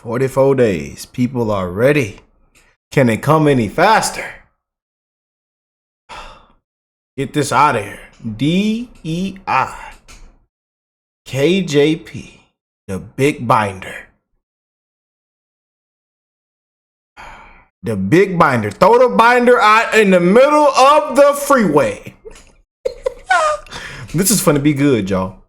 44 days. People are ready. Can it come any faster? Get this out of here. DEI. KJP. The big binder. The big binder. Throw the binder out in the middle of the freeway. This is finna be good, y'all.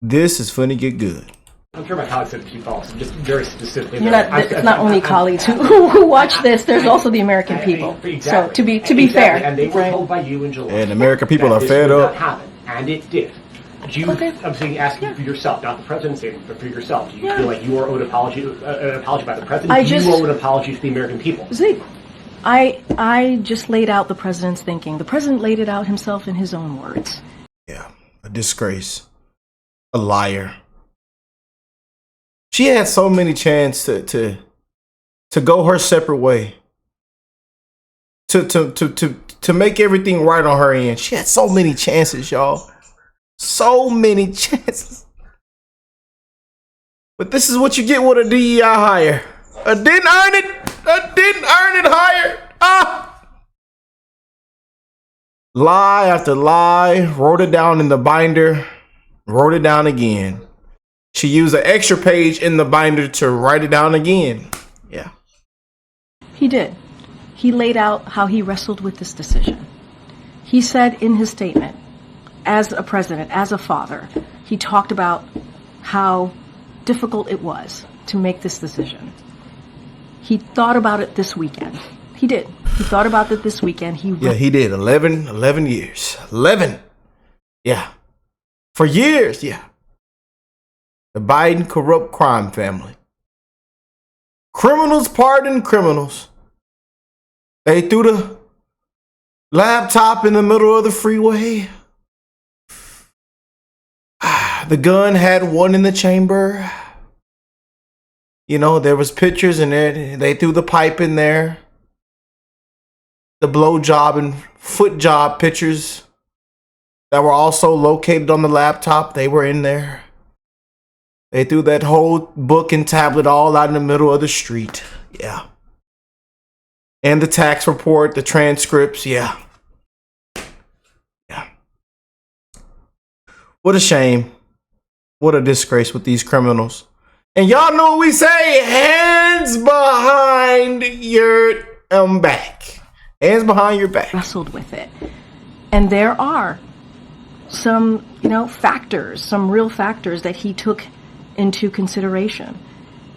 This is finna get good. I'm sure my colleagues said a few thoughts, just very specifically. It's not only colleagues who watch this. There's also the American people. Exactly. So to be fair, and they were told by you in July. And American people are fed up. Happen, and it did. Do you? Okay. I'm saying, asking for yourself, not the president's statement, but for yourself. Do you feel like you are owed an apology by the president? Do you owe an apology to the American people? See, I just laid out the president's thinking. The president laid it out himself in his own words. Yeah, a disgrace, a liar. She had so many chances to go her separate way. To make everything right on her end. She had so many chances, y'all. So many chances. But this is what you get with a DEI hire. I didn't earn it hire. Lie after lie. Wrote it down in the binder. Wrote it down again. She used an extra page in the binder to write it down again. Yeah. He did. He laid out how he wrestled with this decision. He said in his statement, as a president, as a father, he talked about how difficult it was to make this decision. He thought about it this weekend. He did. He thought about it this weekend. He did. 11 years. 11. Yeah. For years, yeah. The Biden corrupt crime family. Criminals pardon criminals. They threw the laptop in the middle of the freeway. The gun had one in the chamber. You know, there was pictures in there. They threw the pipe in there. The blow job and foot job pictures that were also located on the laptop, they were in there. They threw that whole book and tablet all out in the middle of the street. Yeah. And the tax report, the transcripts. Yeah. Yeah. What a shame. What a disgrace with these criminals. And y'all know what we say. Hands behind your back. Hands behind your back. Wrestled with it. And there are some, factors, some real factors that he took into consideration,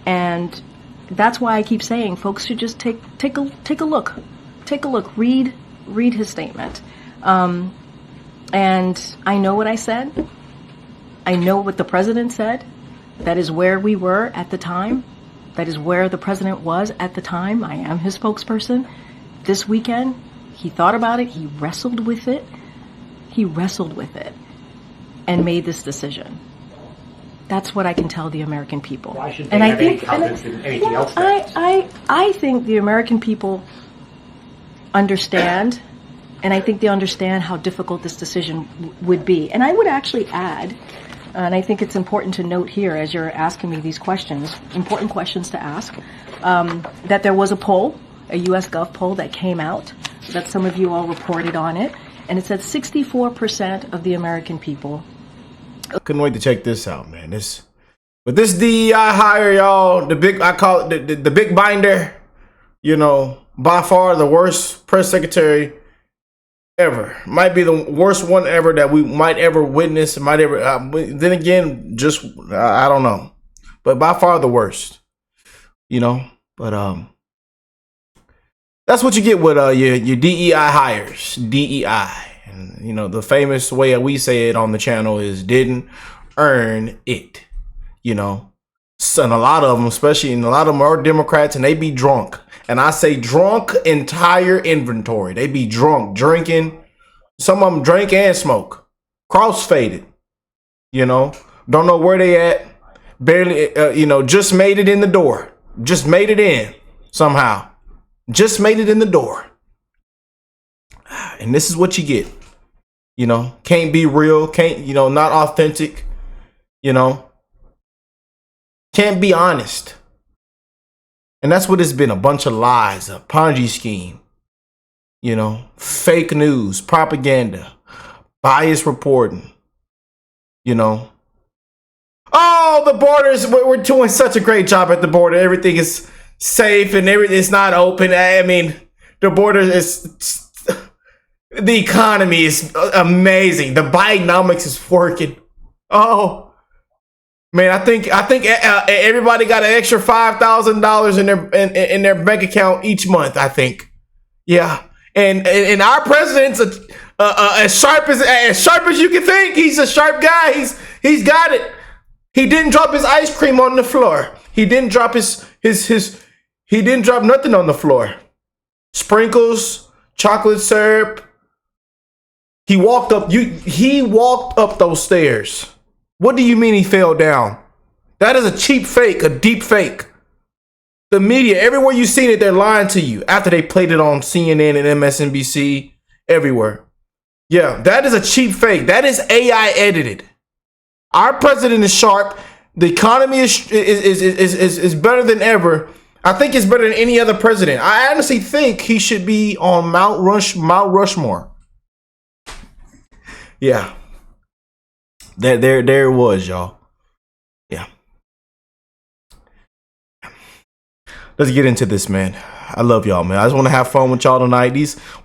and that's why I keep saying folks should just take a look, read his statement. And I know what I said. I know what the president said. That is where we were at the time. That is where the president was at the time. I am his spokesperson. This weekend, he thought about it. He wrestled with it. And made this decision. That's what I can tell the American people. Why should they have any confidence in anything else? I think the American people understand, and I think they understand how difficult this decision would be. And I would actually add, and I think it's important to note here as you're asking me these questions, important questions to ask, that there was a poll, a U.S. Gov poll that came out, that some of you all reported on it, and it said 64% of the American people. Couldn't wait to check this out, man. With this DEI hire, y'all, I call it the big binder, by far the worst press secretary ever. Might be the worst one ever that we might ever witness. Then again, I don't know. But by far the worst, but that's what you get with your DEI hires, DEI. And, the famous way we say it on the channel is didn't earn it, So, and a lot of them, especially, and a lot of them are Democrats, and they be drunk. And I say drunk entire inventory. They be drunk, drinking. Some of them drink and smoke. Cross-faded, Don't know where they at. Barely, just made it in the door. Just made it in somehow. Just made it in the door. And this is what you get. Can't be real. Can't, not authentic. Can't be honest. And that's what it's been, a bunch of lies, a Ponzi scheme, you know, fake news, propaganda, bias reporting, you know. Oh, the borders, we're doing such a great job at the border. Everything is safe and everything is not open. I mean, the border is, the economy is amazing. The Bidenomics is working. Oh, man, I think everybody got an extra $5,000 in their bank account each month. I think, yeah. And our president's as sharp as you can think. He's a sharp guy. He's got it. He didn't drop his ice cream on the floor. He didn't drop he didn't drop nothing on the floor. Sprinkles, chocolate syrup. He walked up those stairs. What do you mean he fell down? That is a cheap fake, a deep fake. The media, everywhere you've seen it, they're lying to you after they played it on CNN and MSNBC, everywhere. Yeah, that is a cheap fake. That is AI edited. Our president is sharp. The economy is better than ever. I think it's better than any other president. I honestly think he should be on Mount Rushmore. Yeah. There it was, y'all. Yeah. Let's get into this, man. I love y'all, man. I just want to have fun with y'all tonight.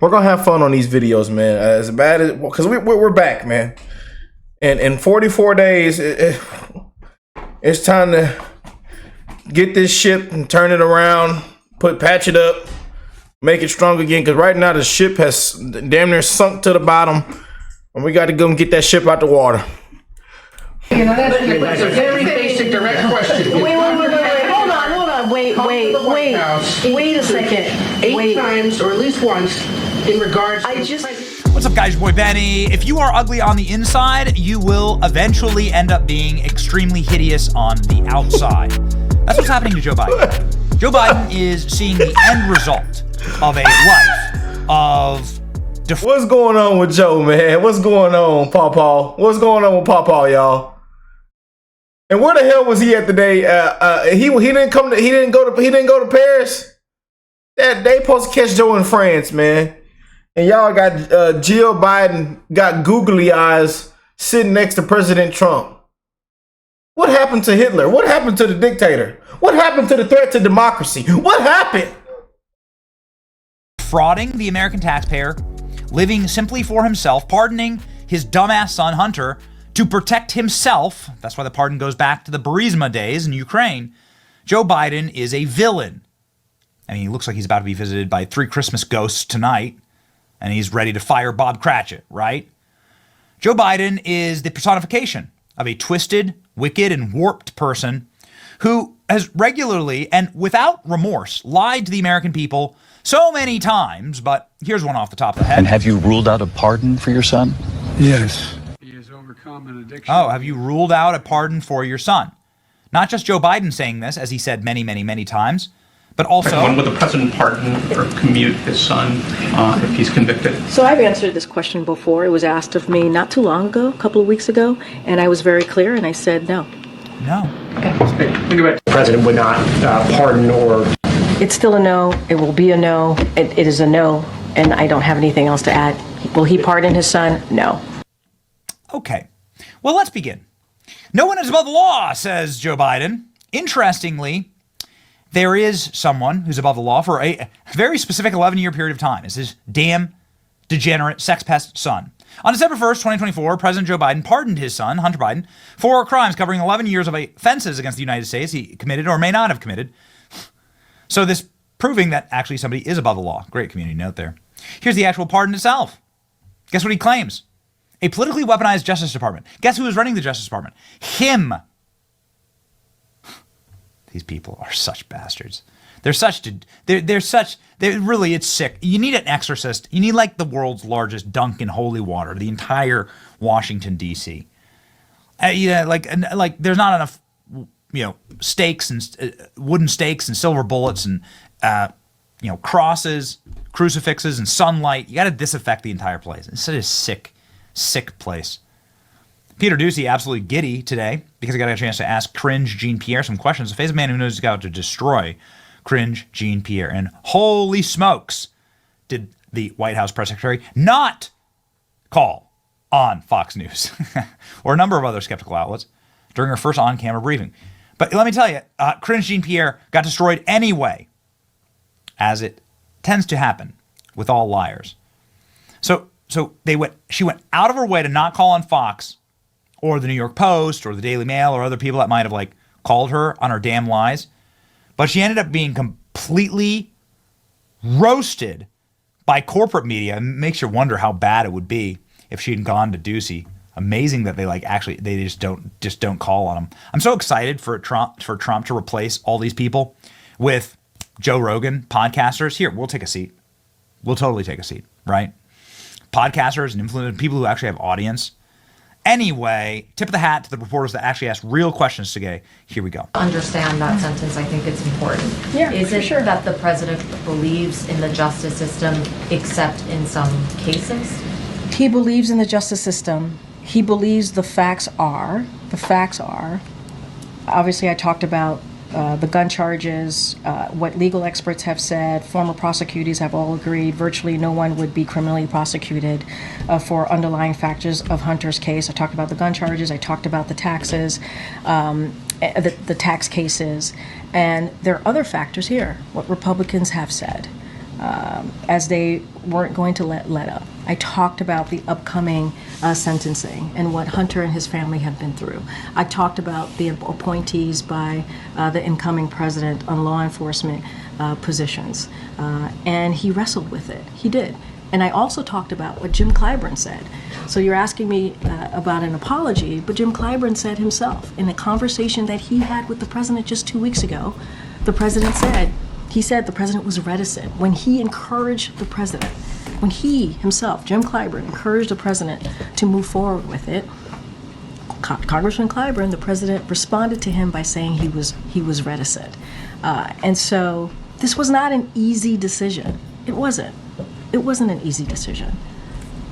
We're gonna have fun on these videos, man. As bad as, because we're back, man. And in 44 days, it's time to get this ship and turn it around, patch it up, make it strong again. Because right now the ship has damn near sunk to the bottom, and we got to go and get that ship out the water. It's a very basic, direct question. Wait. Hold on. Wait a second. Eight times, or at least once, in regards to... What's up, guys? Your boy Benny. If you are ugly on the inside, you will eventually end up being extremely hideous on the outside. That's what's happening to Joe Biden. Joe Biden is seeing the end result of a life of... What's going on with Joe, man? What's going on, Paw? What's going on with Paw, y'all? And where the hell was he at today? He didn't go to Paris. They supposed to catch Joe in France, man. And y'all got Jill Biden got googly eyes sitting next to President Trump. What happened to Hitler? What happened to the dictator? What happened to the threat to democracy? What happened? Frauding the American taxpayer, living simply for himself, pardoning his dumbass son Hunter to protect himself. That's why the pardon goes back to the Burisma days in Ukraine. Joe Biden is a villain. I mean, he looks like he's about to be visited by 3 Christmas ghosts tonight, and he's ready to fire Bob Cratchit, right? Joe Biden is the personification of a twisted, wicked, and warped person who has regularly and without remorse lied to the American people so many times, but here's one off the top of the head. And have you ruled out a pardon for your son? Yes. He has overcome an addiction. Oh, have you ruled out a pardon for your son? Not just Joe Biden saying this, as he said many, many, many times, but also... When will the president pardon or commute his son if he's convicted? So I've answered this question before. It was asked of me not too long ago, a couple of weeks ago, and I was very clear, and I said no. No. The president would not pardon or... It's still a no. It will be a no. It is a no, and I don't have anything else to add. Will he pardon his son? No. Okay. Well, let's begin. No one is above the law, says Joe Biden. Interestingly, there is someone who's above the law for a very specific 11-year period of time. It's his damn degenerate sex pest son. On December 1st, 2024, President Joe Biden pardoned his son, Hunter Biden, for crimes covering 11 years of offenses against the United States he committed or may not have committed. So this proving that actually somebody is above the law. Great community note there. Here's the actual pardon itself. Guess what he claims? A politically weaponized Justice Department. Guess who is running the Justice Department? Him. These people are such bastards. Really, it's sick. You need an exorcist. You need like the world's largest dunk in holy water, the entire Washington, D.C. Like there's not enough, stakes and wooden stakes and silver bullets and, crosses, crucifixes and sunlight. You got to disaffect the entire place. It's such a sick place. Peter Doocy absolutely giddy today because I got a chance to ask Karine Jean-Pierre some questions. The face of a man who knows he's got to destroy Karine Jean-Pierre. And holy smokes, did the White House press secretary not call on Fox News or a number of other skeptical outlets during her first on-camera briefing. But let me tell you, Karine Jean-Pierre got destroyed anyway, as it tends to happen with all liars. So she went out of her way to not call on Fox or the New York Post or the Daily Mail or other people that might have like called her on her damn lies. But she ended up being completely roasted by corporate media. It makes you wonder how bad it would be if she had gone to Ducey. Amazing that they just don't call on him. I'm so excited for Trump to replace all these people with Joe Rogan podcasters. Here, we'll take a seat. We'll totally take a seat, right? Podcasters and influencers, people who actually have audience. Anyway, tip of the hat to the reporters that actually asked real questions today. Here we go. Understand that sentence. I think it's important. Yeah, is it sure. that the president believes in the justice system, except in some cases? He believes in the justice system. He believes the facts are. Obviously, I talked about the gun charges, what legal experts have said, former prosecutors have all agreed virtually no one would be criminally prosecuted for underlying factors of Hunter's case. I talked about the gun charges, I talked about the taxes, the tax cases, and there are other factors here, what Republicans have said, as they weren't going to let up. I talked about the upcoming sentencing and what Hunter and his family have been through. I talked about the appointees by the incoming president on law enforcement positions, and he wrestled with it. He did. And I also talked about what Jim Clyburn said. So you're asking me about an apology, but Jim Clyburn said himself in a conversation that he had with the president just 2 weeks ago, the president said, the president was reticent when he encouraged the president. When he himself, Jim Clyburn, encouraged the president to move forward with it, Congressman Clyburn, the president, responded to him by saying he was reticent. And so this was not an easy decision. It wasn't. It wasn't an easy decision.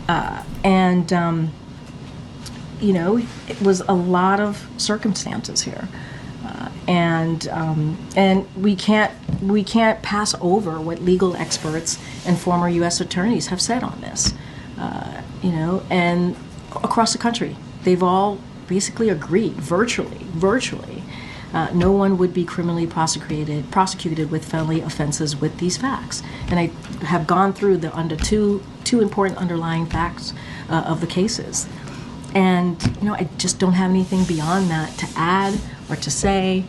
It was a lot of circumstances here. And we can't pass over what legal experts and former U.S. attorneys have said on this, and across the country, they've all basically agreed, virtually, no one would be criminally prosecuted with felony offenses with these facts. And I have gone through the two important underlying facts of the cases, and I just don't have anything beyond that to add or to say.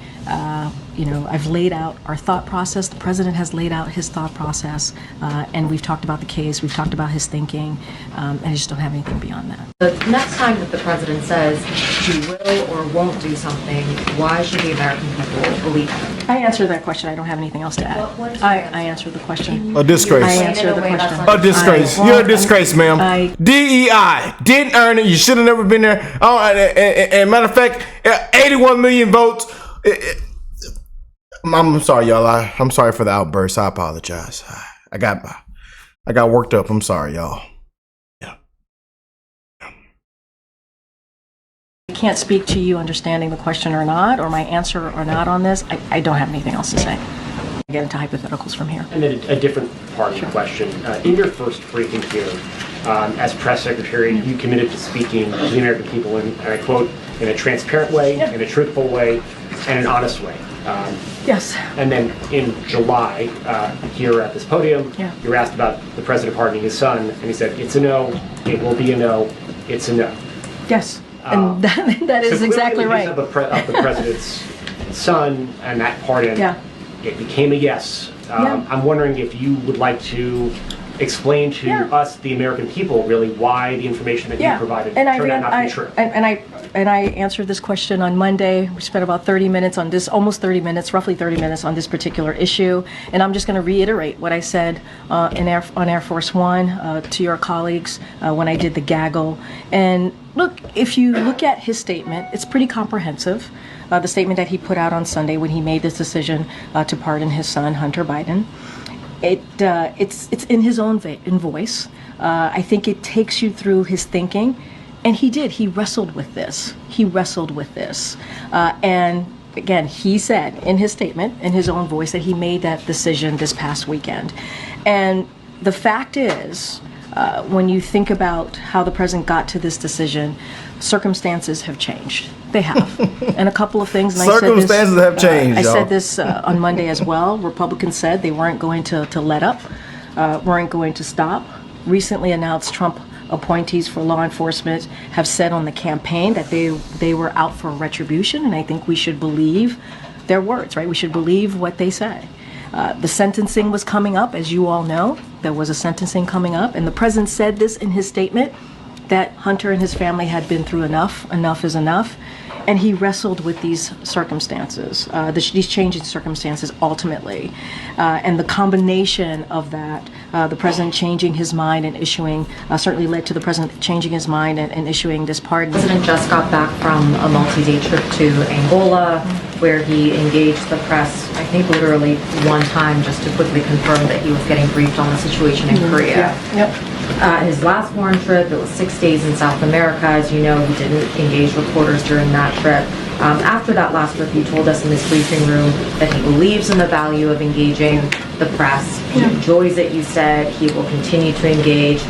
I've laid out our thought process. The president has laid out his thought process, and we've talked about the case. We've talked about his thinking, and I just don't have anything beyond that. The next time that the president says he will or won't do something, why should the American people believe him? I answered that question. I don't have anything else to add. I answered the question. A disgrace. I answered the question. A disgrace. You're a disgrace, ma'am. DEI. Didn't earn it. You should have never been there. Oh, and matter of fact, 81 million votes. I'm sorry, y'all. I'm sorry for the outburst. I apologize. I got worked up. I'm sorry, y'all. Yeah. I can't speak to you understanding the question or not, or my answer or not on this. I don't have anything else to say. I get into hypotheticals from here. And then a different part of the question. In your first briefing here, as press secretary, you committed to speaking to the American people, and I quote, in a transparent way, in a truthful way, and an honest way. Yes. And then in July, here at this podium, you were asked about the president pardoning his son, and he said, it's a no, it will be a no, it's a no. Yes, and that is so exactly right. Of the president's son and that pardon, it became a yes. I'm wondering if you would like to explain to us, the American people, really why the information that you provided turned out not to be true. And I answered this question on Monday. We spent about 30 minutes on this, almost 30 minutes, roughly 30 minutes on this particular issue. And I'm just going to reiterate what I said on Air Force One to your colleagues when I did the gaggle. And look, if you look at his statement, it's pretty comprehensive. The statement that he put out on Sunday when he made this decision to pardon his son, Hunter Biden. It's in his own voice. I think it takes you through his thinking. And he did. He wrestled with this. And again, he said in his statement, in his own voice, that he made that decision this past weekend. And the fact is, when you think about how the president got to this decision, circumstances have changed. They have. And a couple of things. And Circumstances have changed. I said this on Monday as well. Republicans said they weren't going to let up, weren't going to stop. Recently announced Trump appointees for law enforcement have said on the campaign that they were out for retribution, and I think we should believe their words, right? We should believe what they say. The sentencing was coming up, as you all know. There was a sentencing coming up, and the president said this in his statement, that Hunter and his family had been through enough. Enough is enough. And he wrestled with these circumstances, these changing circumstances ultimately. And the combination of that, the president changing his mind and issuing, certainly led to the president changing his mind and issuing this pardon. The president just got back from a multi-day trip to Angola, where he engaged the press, I think literally one time, just to quickly confirm that he was getting briefed on the situation in Korea. Yep. His last foreign trip, it was 6 days in South America. As you know, he didn't engage reporters during that trip. After that last trip, he told us in this briefing room that he believes in the value of engaging the press. He enjoys it, you said. He will continue to engage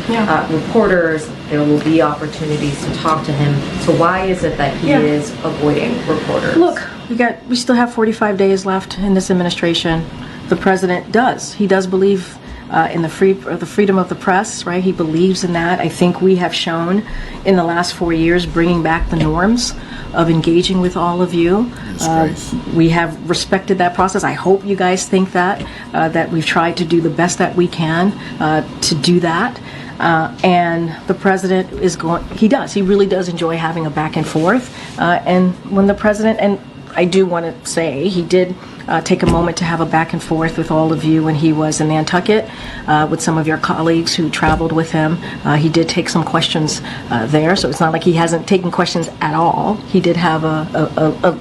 reporters. There will be opportunities to talk to him. So why is it that he is avoiding reporters? Look, we still have 45 days left in this administration. The president does. He does believe in the freedom of the press, right? He believes in that. I think we have shown in the last 4 years bringing back the norms of engaging with all of you. We have respected that process. I hope you guys think that we've tried to do the best that we can to do that. And the president he really does enjoy having a back and forth. And when the president, and I do want to say, he did take a moment to have a back and forth with all of you when he was in Nantucket with some of your colleagues who traveled with him. He did take some questions there, so it's not like he hasn't taken questions at all. He did have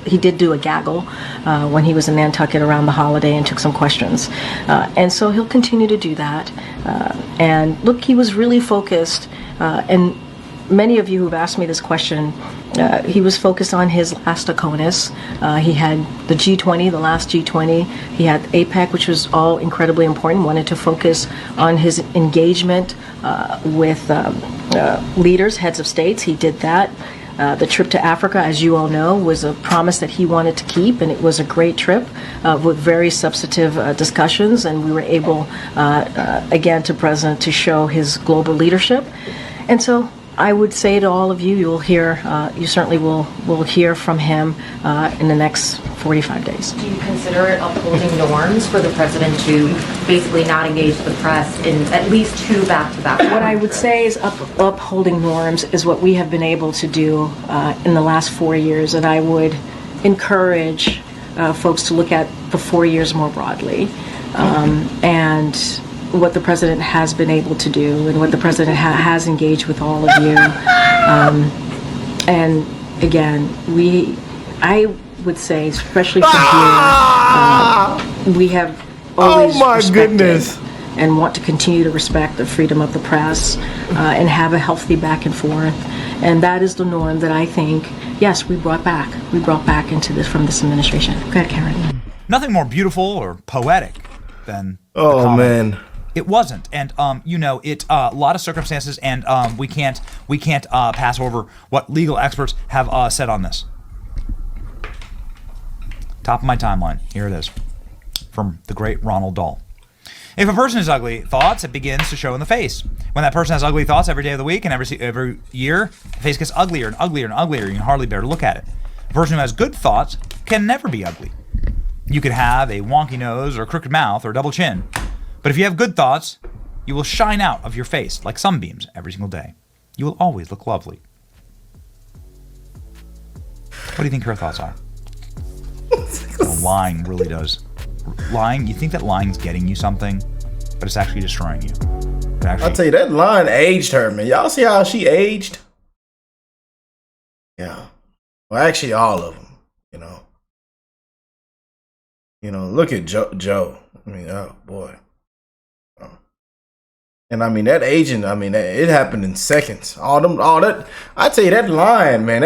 he did do a gaggle when he was in Nantucket around the holiday and took some questions. And so he'll continue to do that. And look, he was really focused, and many of you who've asked me this question, he was focused on his last ACONUS. He had the G20, the last G20. He had APEC, which was all incredibly important. Wanted to focus on his engagement with leaders, heads of states. He did that. The trip to Africa, as you all know, was a promise that he wanted to keep, and it was a great trip with very substantive discussions, and we were able, again, to President to show his global leadership. And so I would say to all of you, you certainly will hear from him in the next 45 days. Do you consider it upholding norms for the president to basically not engage the press in at least 2 back-to-back? What I would say is upholding norms is what we have been able to do in the last 4 years, and I would encourage folks to look at the 4 years more broadly, and what the president has been able to do and what the president has engaged with all of you. And again, I would say, especially from here, we have always respected and want to continue to respect the freedom of the press and have a healthy back and forth. And that is the norm that I think, yes, we brought back into this from this administration. Go ahead, Karen. Nothing more beautiful or poetic than man. It wasn't, and it's a lot of circumstances, and we can't pass over what legal experts have said on this. Top of my timeline, here it is, from the great Ronald Dahl. If a person has ugly thoughts, it begins to show in the face. When that person has ugly thoughts every day of the week and every year, the face gets uglier and uglier and uglier. You can hardly bear to look at it. A person who has good thoughts can never be ugly. You could have a wonky nose or a crooked mouth or a double chin. But if you have good thoughts, you will shine out of your face like sunbeams every single day. You will always look lovely. What do you think her thoughts are? Lying really does. Lying, you think that lying's getting you something, but it's actually destroying you. I'll tell you, that line aged her, man. Y'all see how she aged? Yeah. Well, actually, all of them, look at Joe. I mean, oh, boy. And I mean, that agent, it happened in seconds. All that, I tell you, that line, man,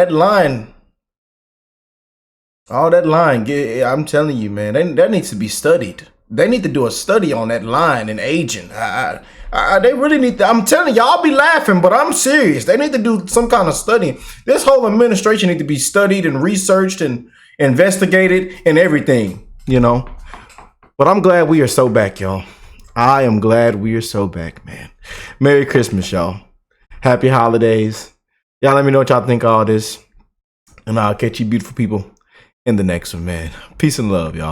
All that line, I'm telling you, man, that needs to be studied. They need to do a study on that line and aging. They really need to. I'm telling y'all, I'll be laughing, but I'm serious. They need to do some kind of study. This whole administration need to be studied and researched and investigated and everything, you know. But I'm glad we are so back, y'all. I am glad we are so back, man. Merry Christmas, y'all. Happy holidays. Y'all let me know what y'all think of all this. And I'll catch you beautiful people in the next one, man. Peace and love, y'all.